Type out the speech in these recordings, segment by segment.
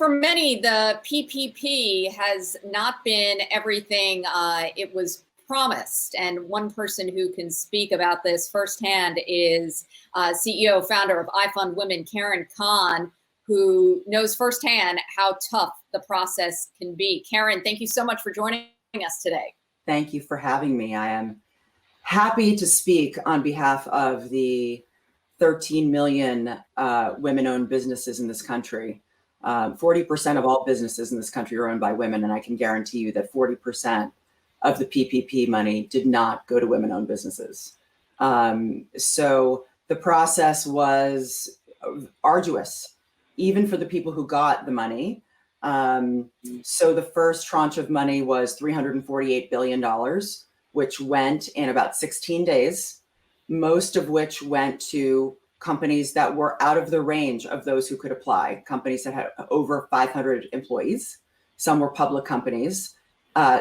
For many, the PPP has not been everything it was promised. And one person who can speak about this firsthand is CEO, founder of IfundWomen, Karen Cahn, who knows firsthand how tough the process can be. Karen, thank you so much for joining us today. Thank you for having me. I am happy to speak on behalf of the 13 million women-owned businesses in this country. 40% of all businesses in this country are owned by women, and I can guarantee you that 40% of the PPP money did not go to women-owned businesses. So the process was arduous, even for the people who got the money. So the first tranche of money was $348 billion, which went in about 16 days, most of which went to companies that were out of the range of those who could apply, companies that had over 500 employees. Some were public companies.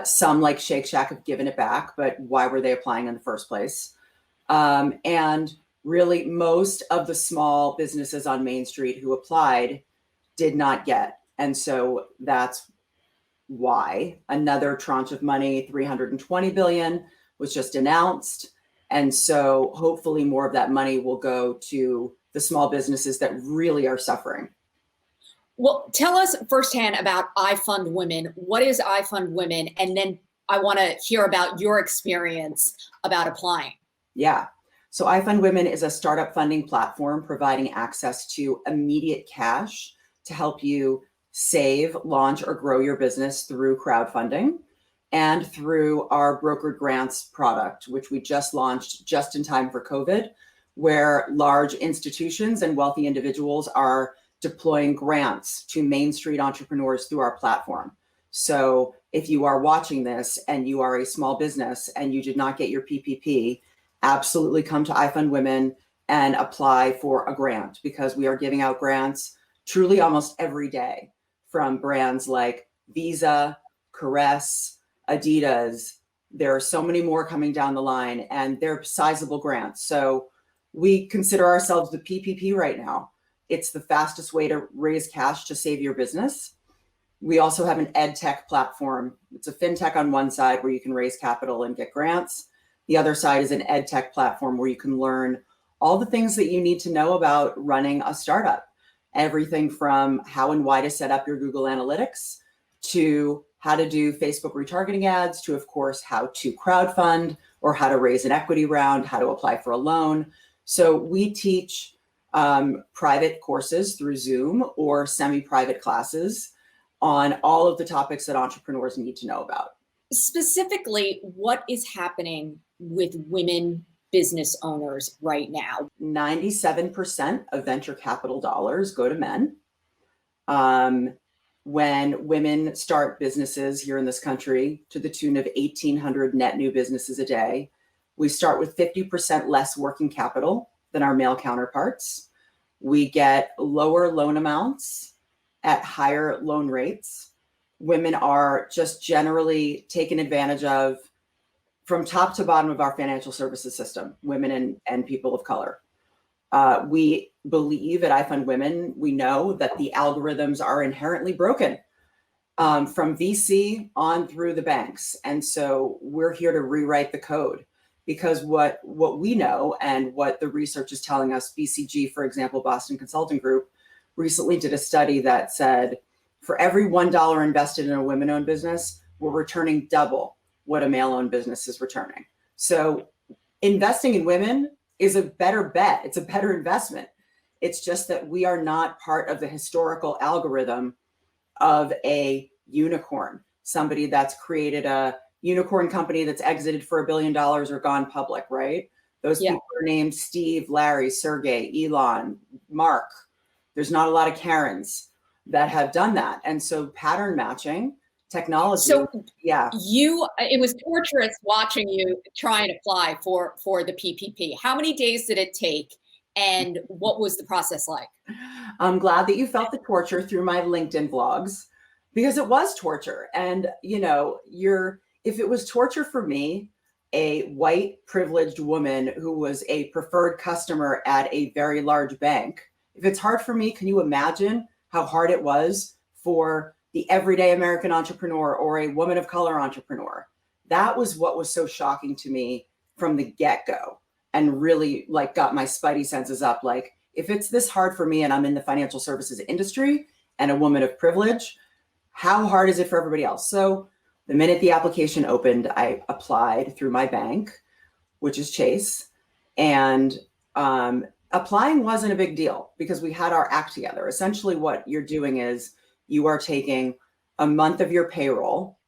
Some, like Shake Shack, have given it back, but why were they applying in the first place? And really, most of the small businesses on Main Street who applied did not get. And so that's why another tranche of money, $320 billion, was just announced. And so hopefully more of that money will go to the small businesses that really are suffering. Well, tell us firsthand about IfundWomen. What is IfundWomen? And then I want to hear about your experience about applying. Yeah. So IfundWomen is a startup funding platform providing access to immediate cash to help you save, launch, or grow your business through crowdfunding and through our brokered grants product, which we just launched just in time for COVID, where large institutions and wealthy individuals are deploying grants to Main Street entrepreneurs through our platform. So if you are watching this and you are a small business and you did not get your PPP, absolutely come to IfundWomen and apply for a grant, because we are giving out grants truly almost every day from brands like Visa, Caress, Adidas. There are so many more coming down the line, and they're sizable grants. So we consider ourselves the PPP right now. It's the fastest way to raise cash to save your business. We also have an ed tech platform. It's a fintech on one side where you can raise capital and get grants. The other side is an ed tech platform where you can learn all the things that you need to know about running a startup. Everything from how and why to set up your Google Analytics, to how to do Facebook retargeting ads, to, of course, how to crowdfund or how to raise an equity round, how to apply for a loan. So we teach private courses through Zoom or semi-private classes on all of the topics that entrepreneurs need to know about. Specifically, what is happening with women business owners right now? 97% of venture capital dollars go to men. When women start businesses here in this country to the tune of 1,800 net new businesses a day, we start with 50% less working capital than our male counterparts. We get lower loan amounts at higher loan rates. Women are just generally taken advantage of from top to bottom of our financial services system, women and people of color. We believe at IfundWomen, we know that the algorithms are inherently broken from VC on through the banks. And so we're here to rewrite the code, because what we know and what the research is telling us, BCG, for example, Boston Consulting Group, recently did a study that said for every $1 invested in a women-owned business, we're returning double what a male-owned business is returning. So investing in women is a better bet. It's a better investment. It's just that we are not part of the historical algorithm of a unicorn, somebody that's created a unicorn company that's exited for $1 billion or gone public, right? Those people are named Steve, Larry, Sergey, Elon, Mark. There's not a lot of Karens that have done that. And so pattern matching technology. So it was torturous watching you try and apply for the PPP. How many days did it take, and what was the process like? I'm glad that you felt the torture through my LinkedIn vlogs, because it was torture. And if it was torture for me, a white privileged woman who was a preferred customer at a very large bank, if it's hard for me, can you imagine how hard it was for the everyday American entrepreneur or a woman of color entrepreneur. That was what was so shocking to me from the get-go, and really like got my spidey senses up. Like, if it's this hard for me and I'm in the financial services industry and a woman of privilege, how hard is it for everybody else? So the minute the application opened, I applied through my bank, which is Chase. And applying wasn't a big deal because we had our act together. Essentially what you're doing is you are taking a month of your payroll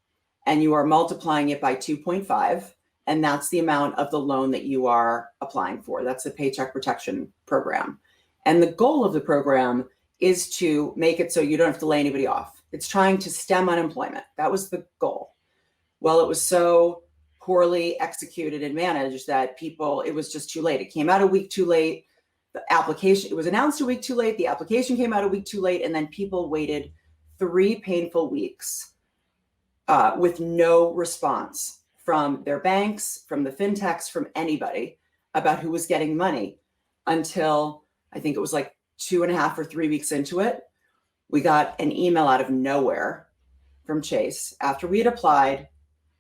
and you are multiplying it by 2.5. And that's the amount of the loan that you are applying for. That's the Paycheck Protection Program. And the goal of the program is to make it so you don't have to lay anybody off. It's trying to stem unemployment. That was the goal. Well, it was so poorly executed and managed that it was just too late. It came out a week too late. The application, it was announced a week too late. The application came out a week too late. And then people waited 3 painful weeks with no response from their banks, from the fintechs, from anybody about who was getting money, until I think it was like 2.5 or 3 weeks into it. We got an email out of nowhere from Chase. After we had applied,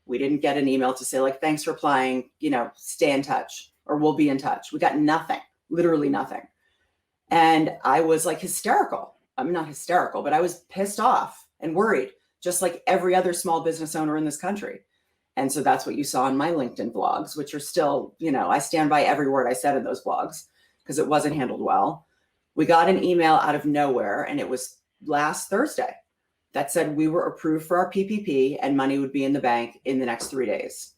we didn't get an email to say like, thanks for applying, stay in touch, or we'll be in touch. We got nothing, literally nothing. And I was like hysterical. I'm not hysterical, but I was pissed off and worried, just like every other small business owner in this country. And so that's what you saw in my LinkedIn blogs, which are still, I stand by every word I said in those blogs because it wasn't handled well. We got an email out of nowhere, and it was last Thursday, that said we were approved for our PPP and money would be in the bank in the next 3 days.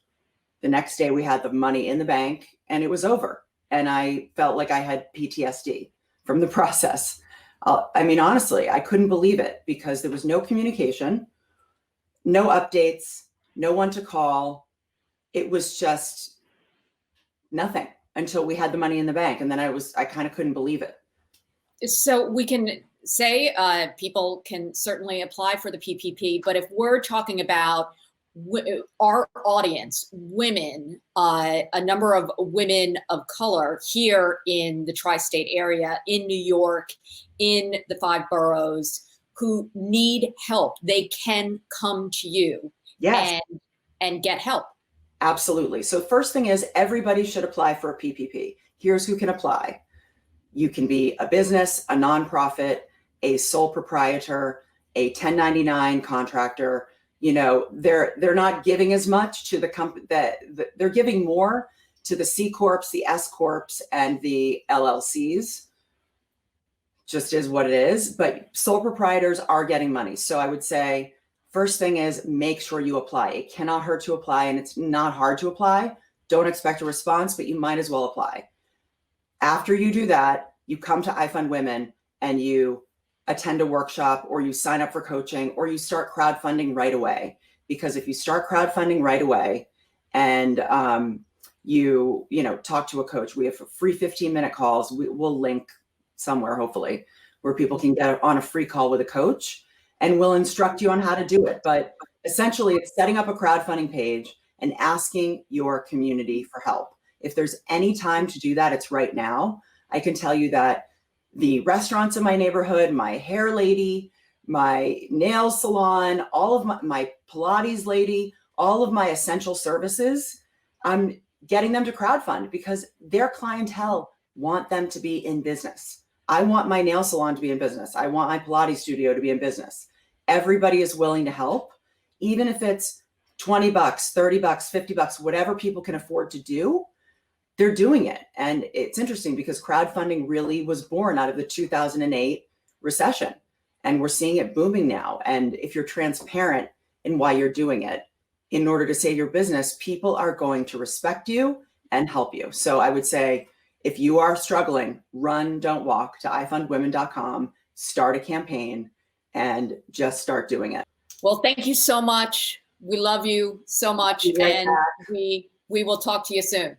The next day we had the money in the bank and it was over. And I felt like I had PTSD from the process. Honestly, I couldn't believe it because there was no communication, no updates, no one to call. It was just nothing until we had the money in the bank. And then I kind of couldn't believe it. So we can say people can certainly apply for the PPP, but if we're talking about our audience, women, a number of women of color here in the tri-state area, in New York, in the 5 boroughs, who need help, they can come to you. Yes. And get help. Absolutely. So first thing is everybody should apply for a PPP. Here's who can apply. You can be a business, a nonprofit, a sole proprietor, a 1099 contractor. They're not giving as much to the company, they're giving more to the C Corps, the S Corps, and the LLCs. Just is what it is. But sole proprietors are getting money. So I would say, first thing is make sure you apply. It cannot hurt to apply, and it's not hard to apply. Don't expect a response, but you might as well apply. After you do that, you come to IfundWomen and you attend a workshop, or you sign up for coaching, or you start crowdfunding right away. Because if you start crowdfunding right away and you talk to a coach, we have free 15-minute calls. We'll link somewhere, hopefully, where people can get on a free call with a coach, and we'll instruct you on how to do it. But essentially, it's setting up a crowdfunding page and asking your community for help. If there's any time to do that, it's right now. I can tell you that the restaurants in my neighborhood, my hair lady, my nail salon, all of my Pilates lady, all of my essential services, I'm getting them to crowdfund because their clientele want them to be in business. I want my nail salon to be in business. I want my Pilates studio to be in business. Everybody is willing to help, even if it's $20, $30, $50, whatever people can afford to do. They're doing it. And it's interesting because crowdfunding really was born out of the 2008 recession. And we're seeing it booming now. And if you're transparent in why you're doing it, in order to save your business, people are going to respect you and help you. So I would say, if you are struggling, run, don't walk to ifundwomen.com, start a campaign, and just start doing it. Well, thank you so much. We love you so much. And we will talk to you soon.